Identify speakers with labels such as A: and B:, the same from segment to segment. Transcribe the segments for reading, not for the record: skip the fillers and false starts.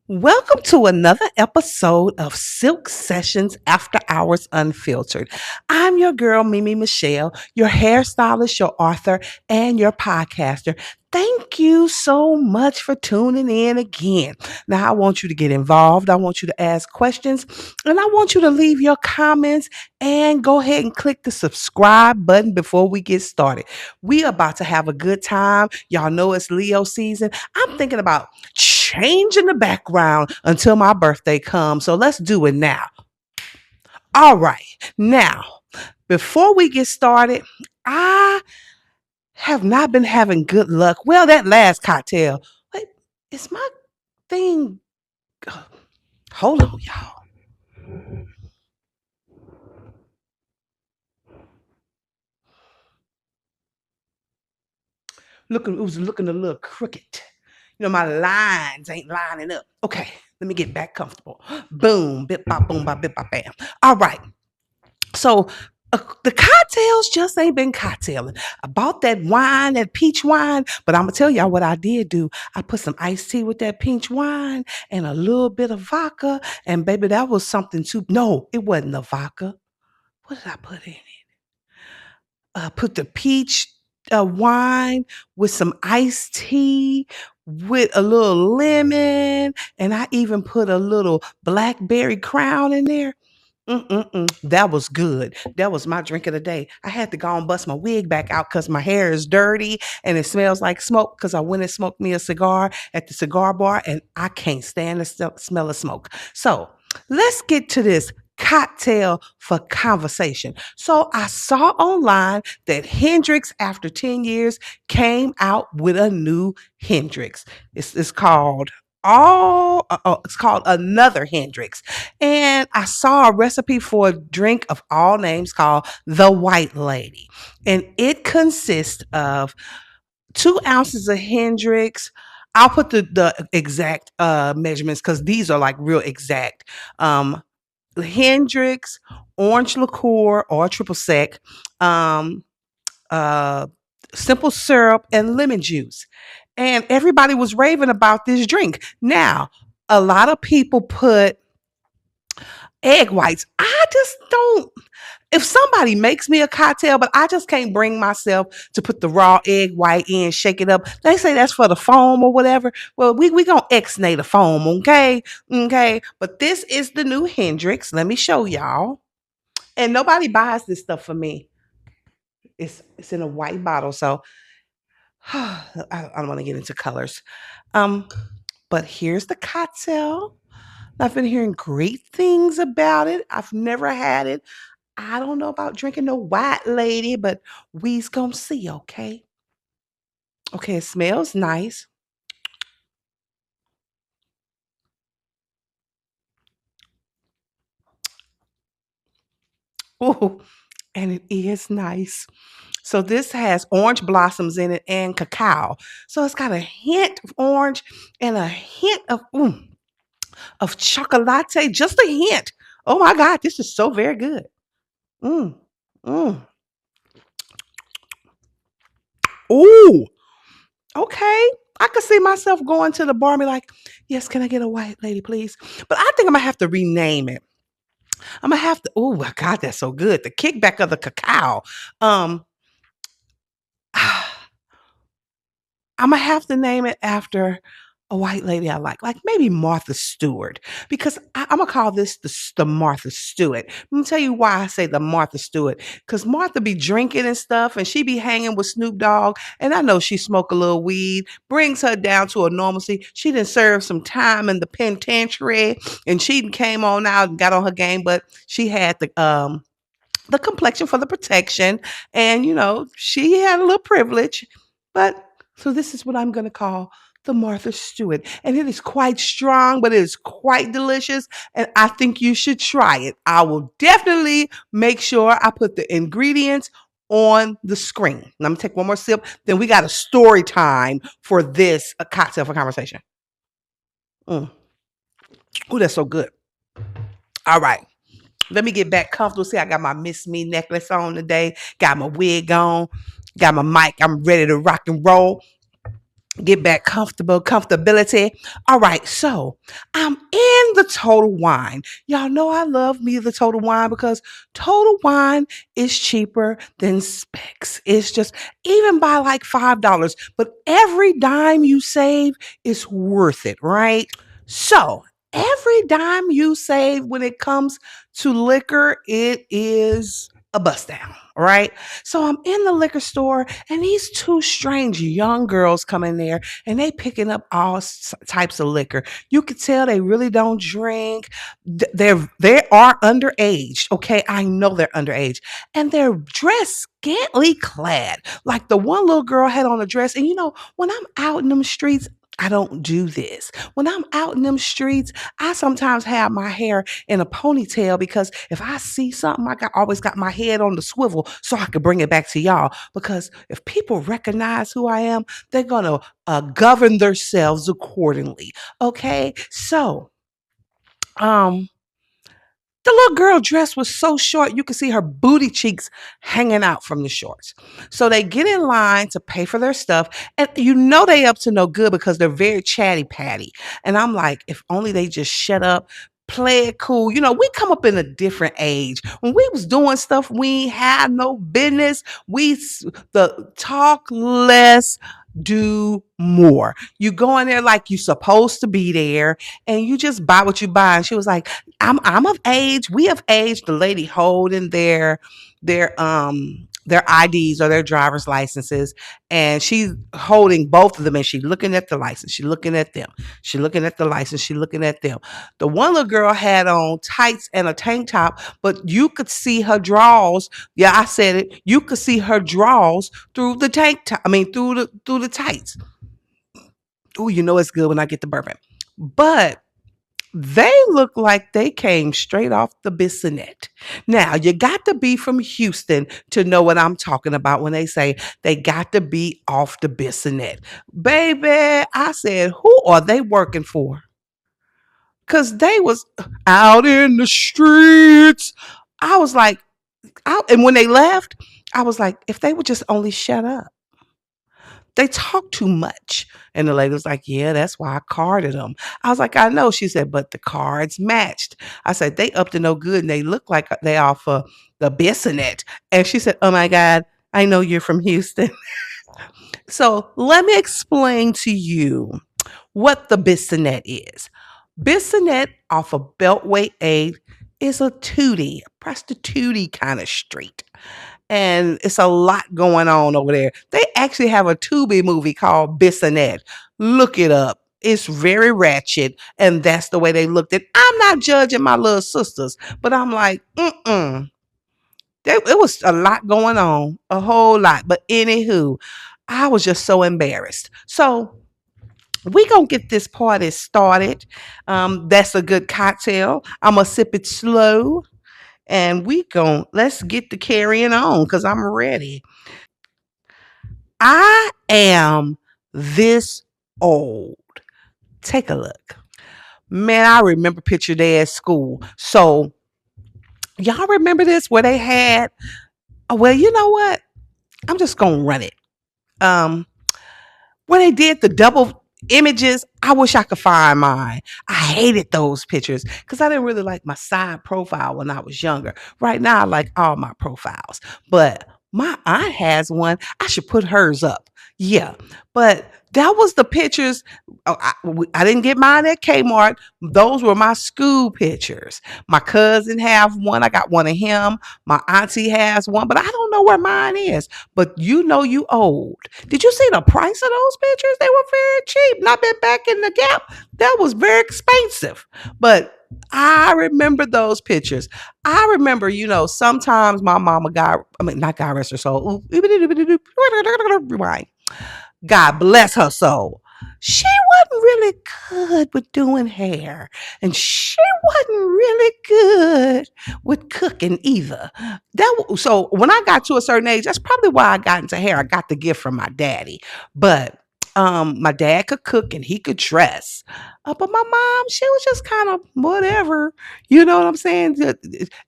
A: Welcome to another episode of Silk Sessions After Hours Unfiltered. I'm your girl, Mimi Michelle, your hairstylist, your author, and your podcaster. Thank you so much for tuning in again. Now, I want you to get involved. I want you to ask questions, and I want you to leave your comments and go ahead and click the subscribe button before we get started. We about to have a good time. Y'all know it's Leo season. I'm thinking about changing the background until my birthday comes. So let's do it now. All right. Now, before we get started, I have not been having good luck. Well, that last cocktail, wait, is my thing. Hold on, y'all. It was looking a little crooked. My lines ain't lining up. Okay, let me get back comfortable. Boom, bip, bop, boom, bop, bip, bop, bam. All right. So the cocktails just ain't been cocktailing. I bought that wine, that peach wine, but I'm gonna tell y'all what I did do. I put some iced tea with that peach wine and a little bit of vodka, and baby, that was something too. No, it wasn't the vodka. What did I put in it? Put the peach wine with some iced tea with a little lemon, and I even put a little blackberry crown in there. That was good. That was my drink of the day. I had to go and bust my wig back out because my hair is dirty and it smells like smoke because I went and smoked me a cigar at the cigar bar and I can't stand the smell of smoke. So let's get to this cocktail for conversation. So I saw online that Hendrix, after 10 years, came out with a new Hendrix. It's called it's called Another Hendrix. And I saw a recipe for a drink of all names called the White Lady. And it consists of 2 ounces of Hendrix. I'll put the exact measurements because these are like real exact. Hendrix, orange liqueur or triple sec, um, uh, simple syrup, and lemon juice. And everybody was raving about this drink. Now, a lot of people put egg whites. I just don't. If somebody makes me a cocktail, but I just can't bring myself to put the raw egg white in, shake it up. They say that's for the foam or whatever. Well, we gonna X-nay the foam, okay? Okay. But this is the new Hendrix. Let me show y'all. And nobody buys this stuff for me. It's in a white bottle, so I don't want to get into colors. Um, but here's the cocktail. I've been hearing great things about it. I've never had it. I don't know about drinking no White Lady, but we's gonna see, okay? Okay, it smells nice. Oh, and it is nice. So this has orange blossoms in it and cacao. So it's got a hint of orange and a hint of chocolate, just a hint. Oh my God, this is so very good. Mm, mm. Ooh, okay. I could see myself going to the bar and be like, yes, can I get a White Lady, please? But I think I'm gonna have to rename it. I'm gonna have to. Oh my God, that's so good. The kickback of the cacao. Um, I'm gonna have to name it after a white lady I like maybe Martha Stewart, because I'm gonna call this the Martha Stewart. Let me tell you why I say the Martha Stewart, because Martha be drinking and stuff, and she be hanging with Snoop Dogg, and I know she smoke a little weed, brings her down to a normalcy. She didn't serve some time in the penitentiary, and she came on out and got on her game, but she had the complexion for the protection. And, she had a little privilege. But so this is what I'm going to call the Martha Stewart. And it is quite strong, but it is quite delicious. And I think you should try it. I will definitely make sure I put the ingredients on the screen. Let me take one more sip. Then we got a story time for this a cocktail for conversation. Mm. Oh, that's so good. All right. Let me get back comfortable. See, I got my Miss Me necklace on today. Got my wig on. Got my mic. I'm ready to rock and roll. Get back comfortability. All right, so I'm in the Total Wine. Y'all know I love me the Total Wine because Total Wine is cheaper than Specs. It's just even by like $5, but every dime you save is worth it, right? So every dime you save when it comes to liquor, it is a bust down, right? So I'm in the liquor store and these two strange young girls come in there and they picking up all types of liquor. You could tell they really don't drink. They are underage. Okay, I know they're underage, and they're dressed scantily clad. Like the one little girl had on a dress, and when I'm out in them streets. I don't do this. When I'm out in them streets, I sometimes have my hair in a ponytail because if I see something, always got my head on the swivel so I could bring it back to y'all. Because if people recognize who I am, they're gonna govern themselves accordingly. Okay, so um, the little girl dress was so short you could see her booty cheeks hanging out from the shorts. So they get in line to pay for their stuff, and they up to no good because they're very chatty patty. And I'm like, if only they just shut up, play it cool. We come up in a different age. When we was doing stuff we ain't had no business, the talk less, do more. You go in there like you supposed to be there, and you just buy what you buy. And she was like, I'm of age. We of age. The lady holding their IDs or their driver's licenses, and she's holding both of them, and she's looking at the license. She's looking at them. She's looking at the license. She's looking at them. The one little girl had on tights and a tank top, but you could see her drawers. Yeah, I said it. You could see her drawers through the tank top. I mean, through the tights. Oh, it's good when I get the bourbon. But they look like they came straight off the Bissonnette. Now, you got to be from Houston to know what I'm talking about when they say they got to be off the Bissonnette. Baby, I said, who are they working for? Because they was out in the streets. I was like, and when they left, I was like, if they would just only shut up. They talk too much. And the lady was like, yeah, that's why I carded them. I was like, I know. She said, but the cards matched. I said, they up to no good and they look like they off of the Bissonnette. And she said, oh my God, I know you're from Houston. So let me explain to you what the Bissonnette is. Bissonnette off of Beltway 8 is a tootie, a prostitute kind of street. And it's a lot going on over there. They actually have a Tubi movie called Bissonnette. Look it up. It's very ratchet, and that's the way they looked at. I'm not judging my little sisters, but I'm like, it was a lot going on, a whole lot. But anywho, I was just so embarrassed. So we gonna get this party started. That's a good cocktail. I'm gonna sip it slow, and let's get the carrying on because I'm ready. I am this old. Take a look. Man, I remember Picture Day at school. So y'all remember this where they had, well, you know what? I'm just gonna run it. Um, when they did the double images, I wish I could find mine. I hated those pictures because I didn't really like my side profile when I was younger. Right now, I like all my profiles, but my aunt has one. I should put hers up. Yeah, but that was the pictures. Oh, I didn't get mine at Kmart. Those were my school pictures. My cousin have one. I got one of him. My auntie has one, but I don't know where mine is. But you old. Did you see the price of those pictures? They were very cheap. And I've been back in the Gap. That was very expensive. But I remember those pictures. I remember, sometimes my mama not God rest her soul. Rewind. God bless her soul. She wasn't really good with doing hair, and she wasn't really good with cooking either. So when I got to a certain age, that's probably why I got into hair. I got the gift from my daddy, but my dad could cook and he could dress. But my mom, she was just kind of whatever. You know what I'm saying?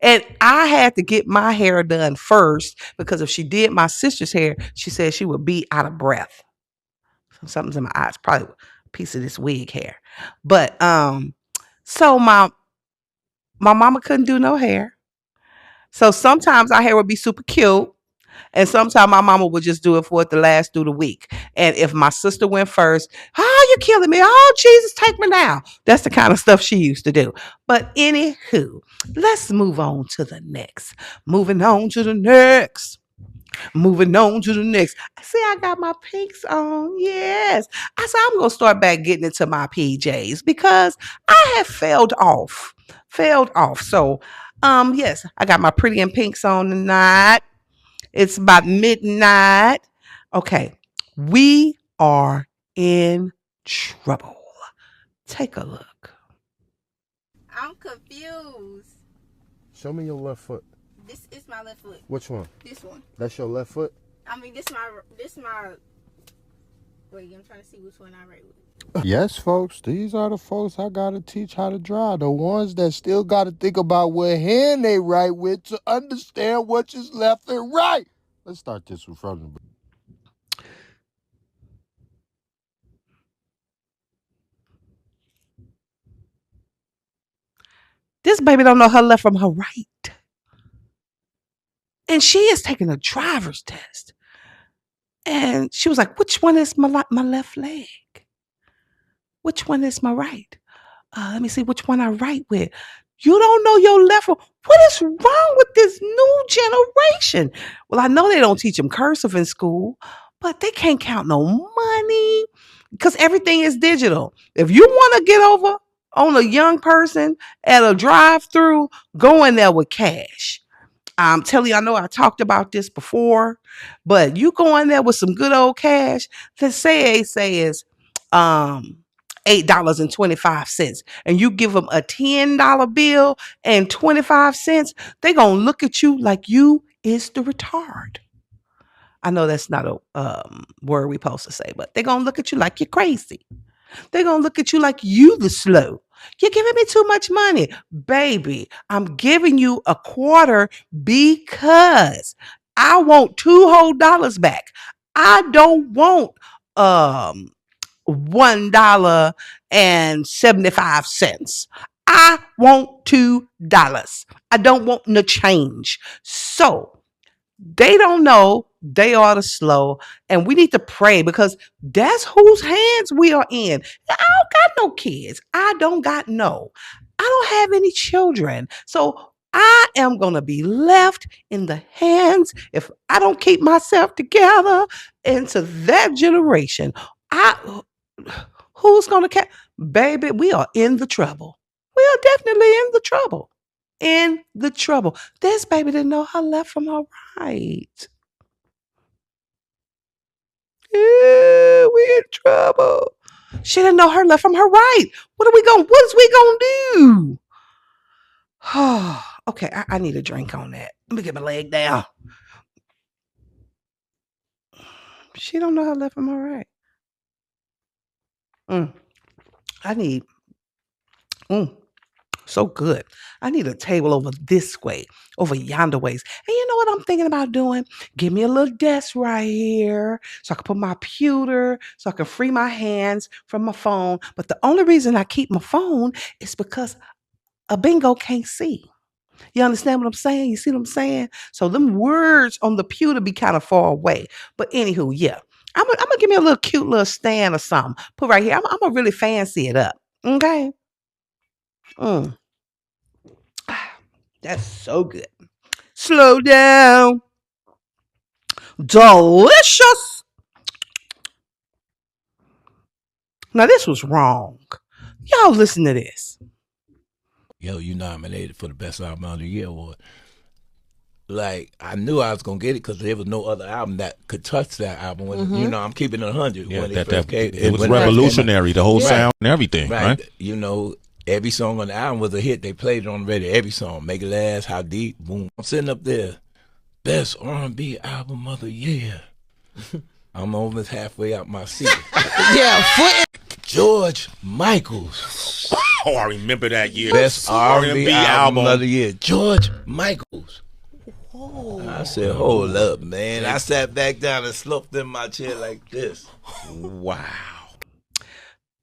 A: And I had to get my hair done first because if she did my sister's hair, she said she would be out of breath. Something's in my eyes. Probably a piece of this wig hair. But so my mama couldn't do no hair. So sometimes our hair would be super cute. And sometimes my mama would just do it for it to last through the week. And if my sister went first, oh, you're killing me. Oh, Jesus, take me now. That's the kind of stuff she used to do. But anywho, let's move on to the next. Moving on to the next. Moving on to the next. See, I got my pinks on. Yes. I said I'm gonna start back getting into my PJs because I have failed off. Failed off. So yes, I got my pretty and pinks on tonight. It's about midnight. Okay. We are in trouble. Take a look.
B: I'm confused.
C: Show me your left foot.
B: This is my left foot.
C: Which one?
B: This one.
C: That's your left foot?
B: I mean, this my. Wait, I'm trying to see which one I write with.
C: Yes, folks. These are the folks I got to teach how to drive. The ones that still got to think about what hand they write with to understand which is left and right. Let's start this one from the.
A: This baby don't know her left from her right. And she is taking a driver's test. And she was like, which one is my left leg? Which one is my right? Let me see which one I write with. You don't know your left one. What is wrong with this new generation? Well, I know they don't teach them cursive in school, but they can't count no money because everything is digital. If you want to get over on a young person at a drive-through, go in there with cash. I'm telling you, I know I talked about this before, but you go in there with some good old cash. Let's say is $8.25, and you give them a $10 bill and 25 cents, they're gonna look at you like you is the retard. I know that's not a word we supposed to say, but they're gonna look at you like you're crazy. They're gonna look at you like you the slow. You're giving me too much money. Baby, I'm giving you a quarter because I want $2 whole back. I don't want $1.75. I want $2. I don't want no change. So they don't know they are the slow, and we need to pray because that's whose hands we are in. I don't got no kids. I don't have any children. So I am going to be left in the hands, if I don't keep myself together, into that generation. Who's going to catch? Baby, we are in the trouble. We are definitely in the trouble. In the trouble. This baby didn't know her left from her right. Yeah, we in trouble. She didn't know her left from her right. What is we gonna do? Okay, I need a drink on that. Let me get my leg down. She don't know her left from her right. I need so good. I need a table over this way, over yonder ways. And you know what I'm thinking about doing? Give me a little desk right here so I can put my pewter, so I can free my hands from my phone. But the only reason I keep my phone is because a bingo can't see. You understand what I'm saying? You see what I'm saying? So them words on the pewter be kind of far away. But anywho, yeah. I'm gonna give me a little cute little stand or something. Put right here. I'm gonna really fancy it up. Okay. That's so good. Slow down. Delicious. Now this was wrong. Y'all listen to this.
D: Yo, you nominated for the Best Album of the Year award. Like, I knew I was going to get it because there was no other album that could touch that album. When, you know, I'm keeping it 100.
E: Yeah,
D: when
E: it was revolutionary, the whole sound and everything, right?
D: You know, every song on the album was a hit. They played it on the radio, every song. Make It Last, How Deep, boom. I'm sitting up there, Best R&B Album of the Year. I'm almost halfway out my seat. George Michael's.
E: Oh, I remember that year.
D: Best R&B album of the year. George Michael's. I said, hold up, man. I sat back down and slumped in my chair like this.
E: Wow.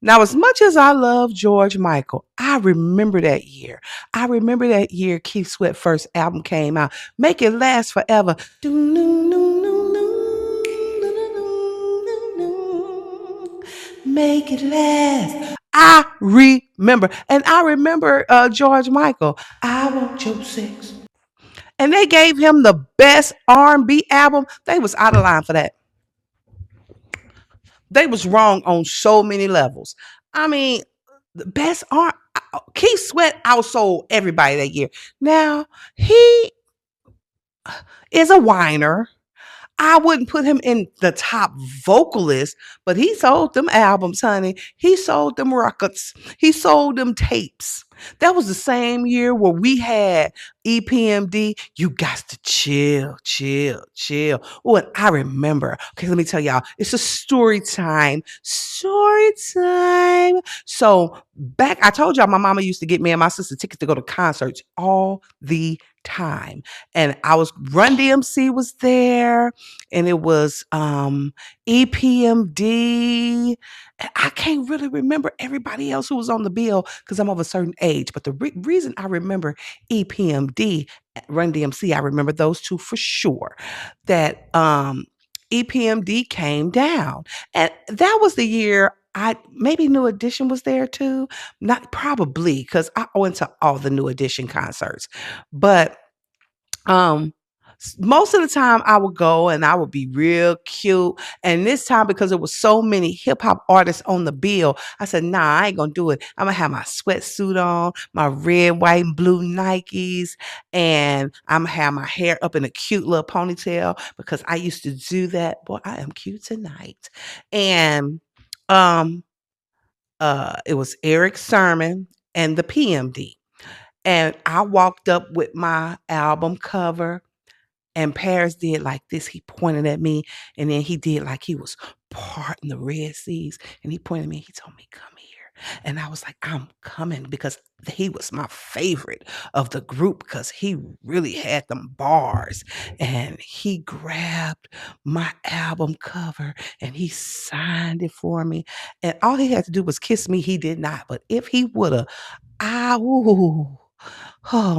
A: Now, as much as I love George Michael, I remember that year. I remember that year Keith Sweat's first album came out. Make It Last Forever. Make it last. I remember. And I remember George Michael. I want your sex. And they gave him the best R&B album. They was out of line for that. They was wrong on so many levels. I mean, the best R. Keith Sweat outsold everybody that year. Now he is a whiner. I wouldn't put him in the top vocalist, but he sold them albums, honey. He sold them records. He sold them tapes. That was the same year where we had EPMD. You got to chill, chill, chill. Oh, and I remember. Okay, let me tell y'all. It's a story time. Story time. So back, I told y'all my mama used to get me and my sister tickets to go to concerts all the time. And I was Run DMC was there, and it was EPMD. I can't really remember everybody else who was on the bill because I'm of a certain age. But the reason I remember EPMD, Run DMC, I remember those two for sure. That EPMD came down, and that was the year. Maybe New Edition was there too. Not probably because I went to all the New Edition concerts, but most of the time I would go and I would be real cute. And this time, because there was so many hip hop artists on the bill, I said, nah, I ain't gonna do it. I'm gonna have my sweatsuit on, my red, white, and blue Nikes, and I'm gonna have my hair up in a cute little ponytail because I used to do that. Boy, I am cute tonight. And it was Eric Sermon and the PMD. And I walked up with my album cover, and Paris did like this. He pointed at me, and then he did like he was parting the Red Seas. And he pointed at me, he told me, come here. And I was like, I'm coming, because he was my favorite of the group because he really had them bars. And he grabbed my album cover and he signed it for me. And all he had to do was kiss me. He did not. But if he would have, oh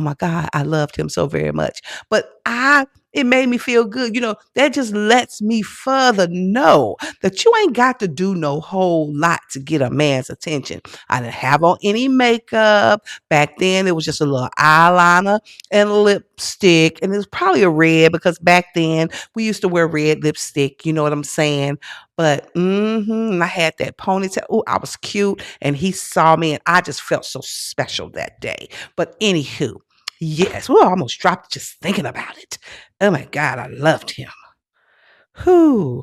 A: my God, I loved him so very much. But it made me feel good. That just lets me further know that you ain't got to do no whole lot to get a man's attention. I didn't have on any makeup. Back then, it was just a little eyeliner and lipstick. And it was probably a red because back then we used to wear red lipstick. You know what I'm saying? But and I had that ponytail. Oh, I was cute. And he saw me and I just felt so special that day. But anywho, yes. Well, I almost dropped just thinking about it. Oh my God, I loved him. Whew.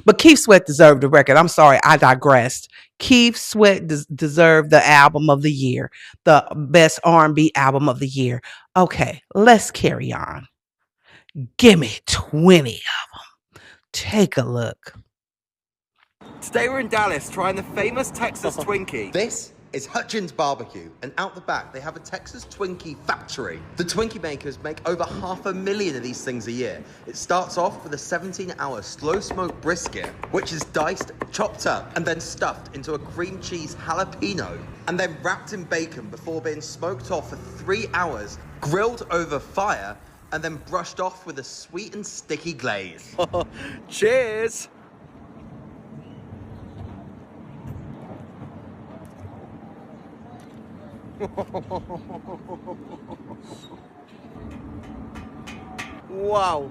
A: But Keith Sweat deserved the record. I'm sorry, I digressed. Keith Sweat deserved the album of the year, the best R&B album of the year. Okay, let's carry on. Give me 20 of them. Take a look.
F: Today we're in Dallas trying the famous Texas Twinkie.
G: This is Hutchins Barbecue, and out the back they have a Texas Twinkie factory. The Twinkie makers make over 500,000 of these things a year. It starts off with a 17-hour slow smoked brisket, which is diced, chopped up, and then stuffed into a cream cheese jalapeno, and then wrapped in bacon before being smoked off for 3 hours, grilled over fire, and then brushed off with a sweet and sticky glaze.
F: Cheers! Wow.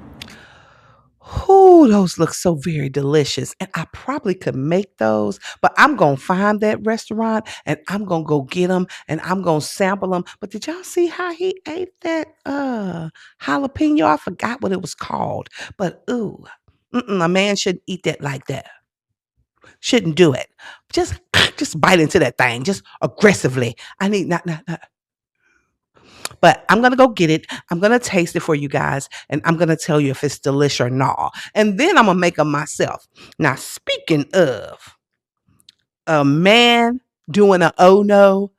A: Ooh, those look so very delicious. And I probably could make those, but I'm going to find that restaurant and I'm going to go get them and I'm going to sample them. But did y'all see how he ate that jalapeno? I forgot what it was called. But a man shouldn't eat that like that. Shouldn't do it. Just bite into that thing, just aggressively. I need not. But I'm going to go get it. I'm going to taste it for you guys. And I'm going to tell you if it's delicious or not. And then I'm going to make them myself. Now, speaking of a man doing a oh no,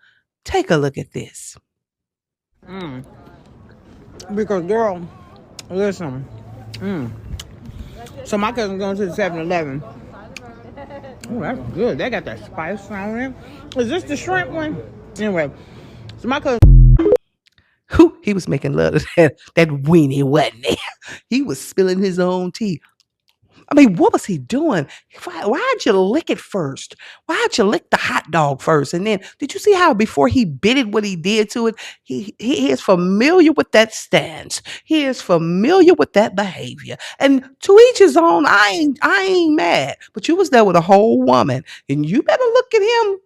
A: take a look at this.
H: Because, girl, listen. So my cousin's going to the 7-Eleven. Oh, that's good. They got that spice on it. Is this the shrimp one? Anyway, so my cousin.
A: Who he was making love to that weenie, wasn't he? He was spilling his own tea. I mean, what was he doing? Why'd you lick it first? Why'd you lick the hot dog first? And then, did you see how before he bit it, what he did to it? He is familiar with that stance. He is familiar with that behavior. And to each his own. I ain't mad. But you was there with a whole woman, and you better look at him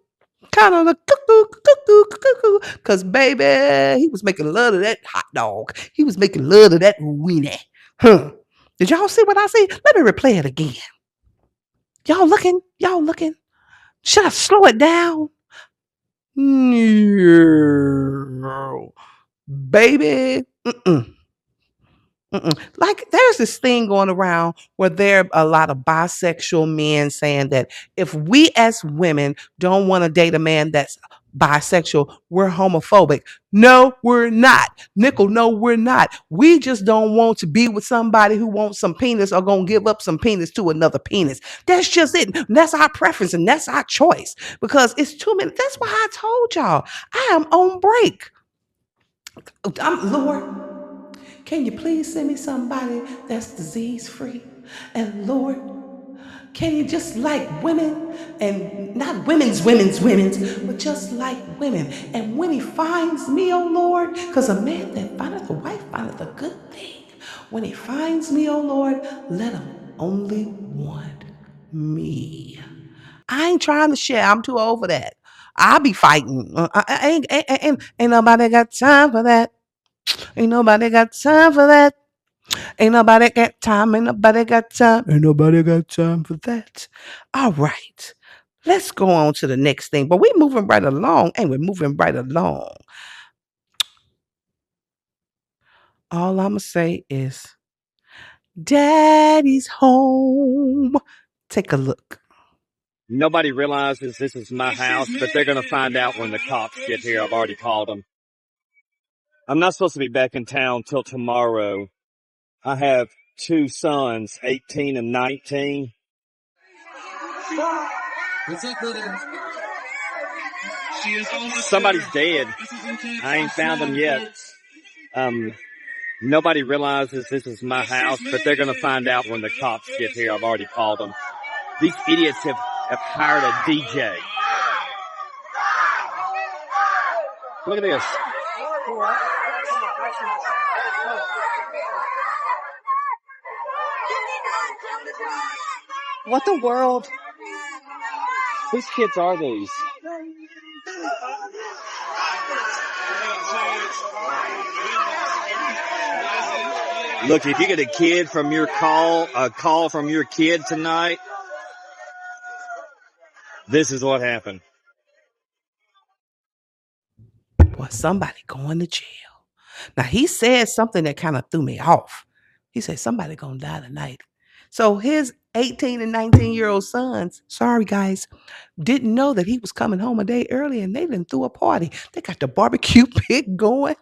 A: kind of the cuckoo, because baby, he was making love to that hot dog. He was making love to that weenie. Huh. Did y'all see what I see? Let me replay it again. Y'all looking? Y'all looking? Should I slow it down? No. Baby. Mm-mm. Like there's this thing going around where there are a lot of bisexual men saying that if we as women don't want to date a man that's bisexual, we're homophobic. No, we're not. Nickel, no, we're not. We just don't want to be with somebody who wants some penis or gonna give up some penis to another penis. That's just it. That's our preference and that's our choice because it's too many. That's why I told y'all I am on break. Lord, can you please send me somebody that's disease free? And Lord, can you just like women and not women's, but just like women? And when he finds me, oh Lord, because a man that findeth a wife findeth a good thing. When he finds me, oh Lord, let him only want me. I ain't trying to share. I'm too old for that. I'll be fighting. Ain't nobody got time for that. Ain't nobody got time for that. Ain't nobody got time. Ain't nobody got time. Ain't nobody got time for that. All right. Let's go on to the next thing. But we're moving right along. And we're moving right along. All I'm going to say is, Daddy's home. Take a look.
I: Nobody realizes this is my house, but they're going to find out when the cops get here. I've already called them. I'm not supposed to be back in town till tomorrow. I have two sons, 18 and 19. Somebody's dead. I ain't found them yet. Nobody realizes this is my house, but they're going to find out when the cops get here. I've already called them. These idiots have hired a DJ. Look at this. What the world? Whose kids are these? Look, if you get a call from your kid tonight, this is what happened.
A: Boy, somebody going to jail. Now, he said something that kind of threw me off. He said, somebody going to die tonight. So his 18 and 19-year-old sons, sorry guys, didn't know that he was coming home a day early and they done threw a party. They got the barbecue pit going.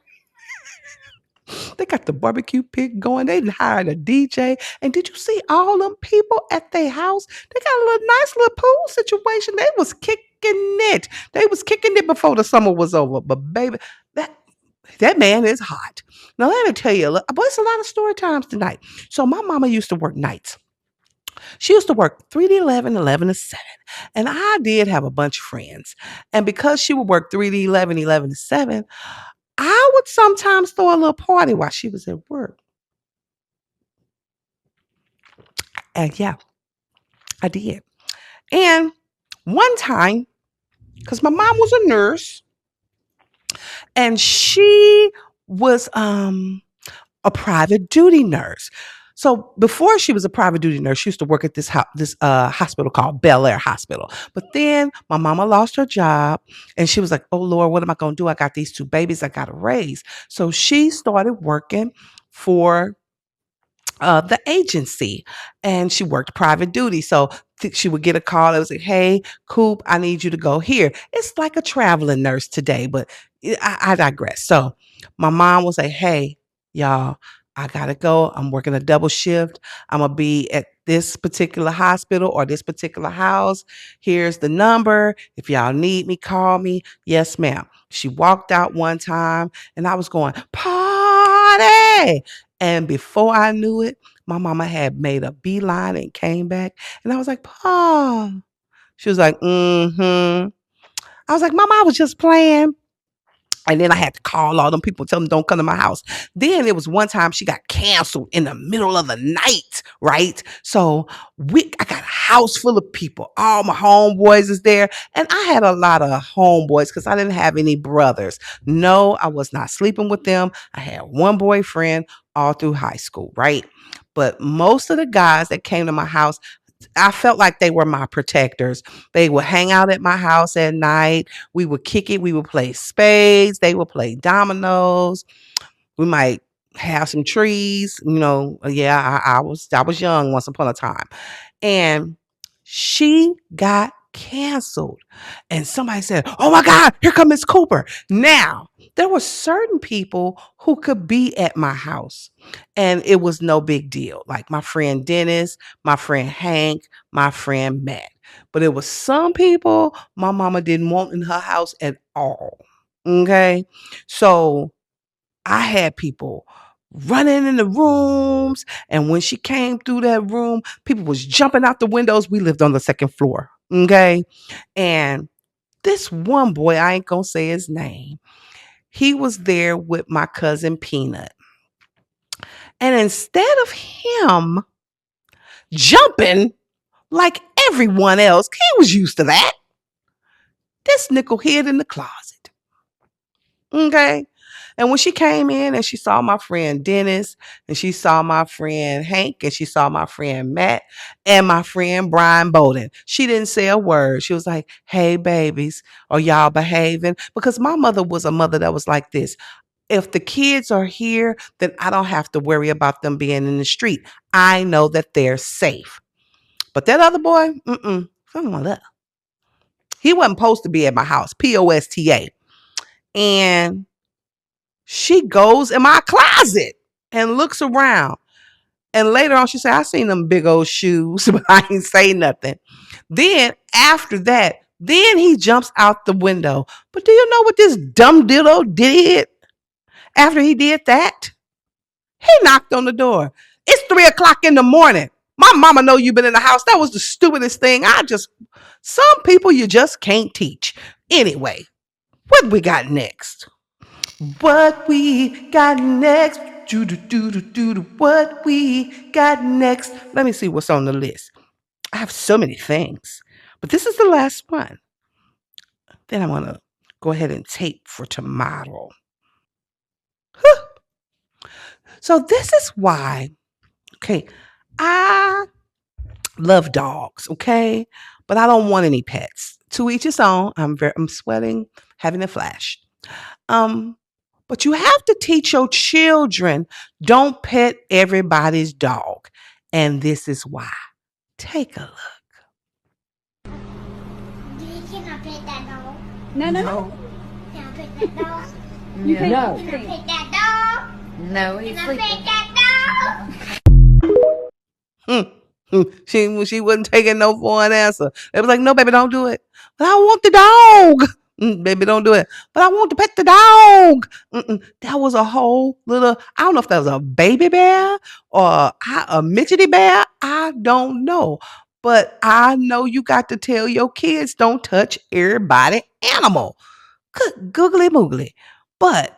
A: They got the barbecue pit going. They hired a DJ. And did you see all them people at their house? They got a nice little pool situation. They was kicking it. They was kicking it before the summer was over. But baby, that man is hot. Now let me tell you, but it's a lot of story times tonight. So my mama used to work nights. She used to work 3 to 11, 11 to 7. And I did have a bunch of friends. And because she would work 3 to 11, 11 to 7, I would sometimes throw a little party while she was at work. And yeah, I did. And one time, because my mom was a nurse, and she was a private duty nurse. So before she was a private duty nurse, she used to work at this hospital called Bel Air Hospital. But then my mama lost her job and she was like, oh Lord, what am I going to do? I got these two babies I got to raise. So she started working for the agency and she worked private duty. So she would get a call that was like, hey, Coop, I need you to go here. It's like a traveling nurse today, but I digress. So my mom will say, hey, y'all, I gotta go. I'm working a double shift. I'm gonna be at this particular hospital or this particular house. Here's the number. If y'all need me, call me. Yes, ma'am. She walked out one time and I was going, party. And before I knew it, my mama had made a beeline and came back. And I was like, Pa. She was like, mm-hmm. I was like, Mama, I was just playing. And then I had to call all them people, tell them don't come to my house. Then it was one time she got canceled in the middle of the night, right? So I got a house full of people. All my homeboys is there. And I had a lot of homeboys because I didn't have any brothers. No, I was not sleeping with them. I had one boyfriend all through high school, right? But most of the guys that came to my house, I felt like they were my protectors. They would hang out at my house at night. We would kick it. We would play spades. They would play dominoes. We might have some trees. Yeah, I was young once upon a time. And she got canceled. And somebody said, oh my God, here comes Miss Cooper. Now, there were certain people who could be at my house and it was no big deal. Like my friend Dennis, my friend Hank, my friend Matt. But it was some people my mama didn't want in her house at all. Okay. So I had people running in the rooms. And when she came through that room, people was jumping out the windows. We lived on the second floor. Okay. And this one boy, I ain't gonna say his name. He was there with my cousin Peanut. And instead of him jumping like everyone else, he was used to that. This nickel hid in the closet. Okay. And when she came in and she saw my friend Dennis and she saw my friend Hank and she saw my friend Matt and my friend Brian Bowden, she didn't say a word. She was like, hey, babies, are y'all behaving? Because my mother was a mother that was like this. If the kids are here, then I don't have to worry about them being in the street. I know that they're safe. But that other boy, something like that. He wasn't supposed to be at my house, POSTA. And she goes in my closet and looks around. And later on, she said, I seen them big old shoes, but I ain't say nothing. Then after that, then he jumps out the window. But do you know what this dumb dildo did after he did that? He knocked on the door. It's 3:00 in the morning. My mama know you've been in the house. That was the stupidest thing. Some people you just can't teach. Anyway, what we got next? What we got next? What we got next? Let me see what's on the list. I have so many things, but this is the last one. Then I'm going to go ahead and tape for tomorrow. So this is why, okay, I love dogs, okay, but I don't want any pets. To each his own. I'm sweating, having a flash. But you have to teach your children, don't pet everybody's dog. And this is why. Take a look.
B: Can I pet that dog?
J: No.
B: Can I pet that dog?
J: No.
B: Can I pet that dog?
J: No, he's
B: Can I
J: sleeping.
B: pet that dog?
A: She wasn't taking no for an answer. It was like, no, baby, don't do it. But I want the dog. Baby, don't do it. But I want to pet the dog. That was a whole little, I don't know if that was a baby bear or a midgety bear. I don't know. But I know you got to tell your kids don't touch everybody animal. Googly moogly. But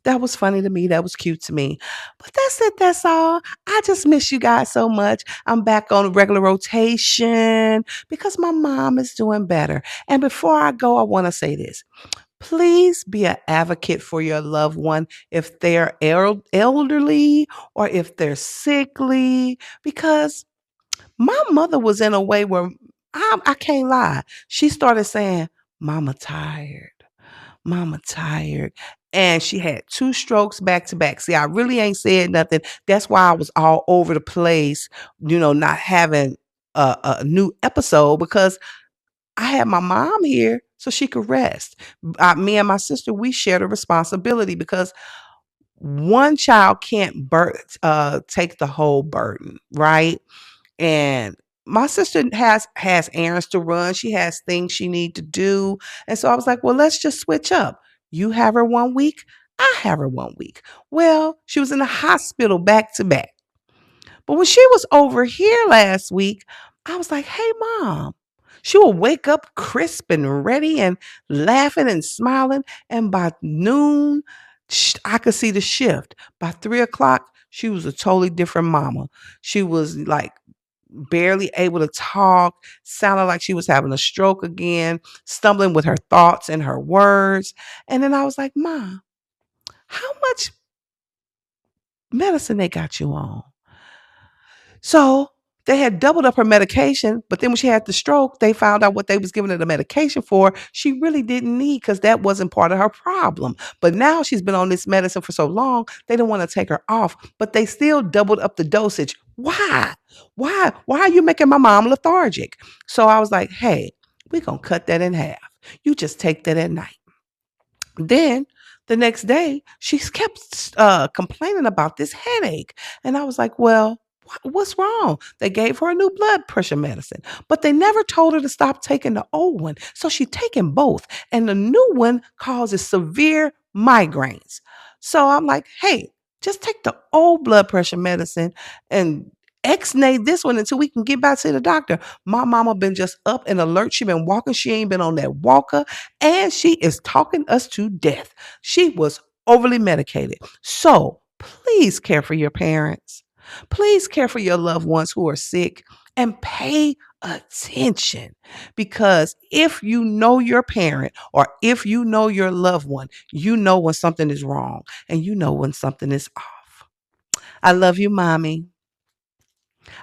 A: that was funny to me. That was cute to me. But that's it. That's all. I just miss you guys so much. I'm back on regular rotation because my mom is doing better. And before I go, I want to say this. Please be an advocate for your loved one if they're elderly or if they're sickly, because my mother was in a way where I can't lie. She started saying, Mama tired. Mama tired. And she had 2 strokes back to back. See, I really ain't said nothing. That's why I was all over the place, not having a new episode, because I had my mom here so she could rest. Me and my sister, we shared a responsibility because one child can't take the whole burden, right? And my sister has errands to run. She has things she need to do. And so I was like, well, let's just switch up. You have her 1 week, I have her 1 week. Well, she was in the hospital back to back. But when she was over here last week, I was like, hey, mom. She will wake up crisp and ready and laughing and smiling. And by noon, I could see the shift. By 3 o'clock, she was a totally different mama. She was like barely able to talk, sounded like she was having a stroke again, stumbling with her thoughts and her words. And then I was like, Mom, how much medicine they got you on? So they had doubled up her medication, but then when she had the stroke, they found out what they was giving her the medication for, she really didn't need because that wasn't part of her problem. But now she's been on this medicine for so long, they didn't want to take her off, but they still doubled up the dosage. Why? Why are you making my mom lethargic? So I was like, hey, we're going to cut that in half. You just take that at night. Then the next day, she kept complaining about this headache. And I was like, well, what's wrong? They gave her a new blood pressure medicine, but they never told her to stop taking the old one. So she's taking both. And the new one causes severe migraines. So I'm like, hey, just take the old blood pressure medicine and X-nay this one until we can get back to the doctor. My mama been just up and alert. She been walking. She ain't been on that walker. And she is talking us to death. She was overly medicated. So please care for your parents. Please care for your loved ones who are sick and pay attention. Because if you know your parent or if you know your loved one, you know when something is wrong and you know when something is off. I love you, mommy.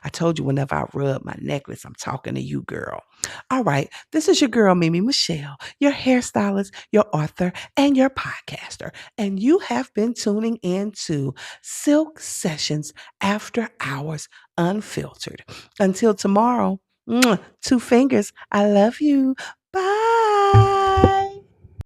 A: I told you whenever I rub my necklace, I'm talking to you, girl. All right, this is your girl, Mimi Michelle, your hairstylist, your author, and your podcaster. And you have been tuning in to Silk Sessions After Hours Unfiltered. Until tomorrow, 2 fingers, I love you.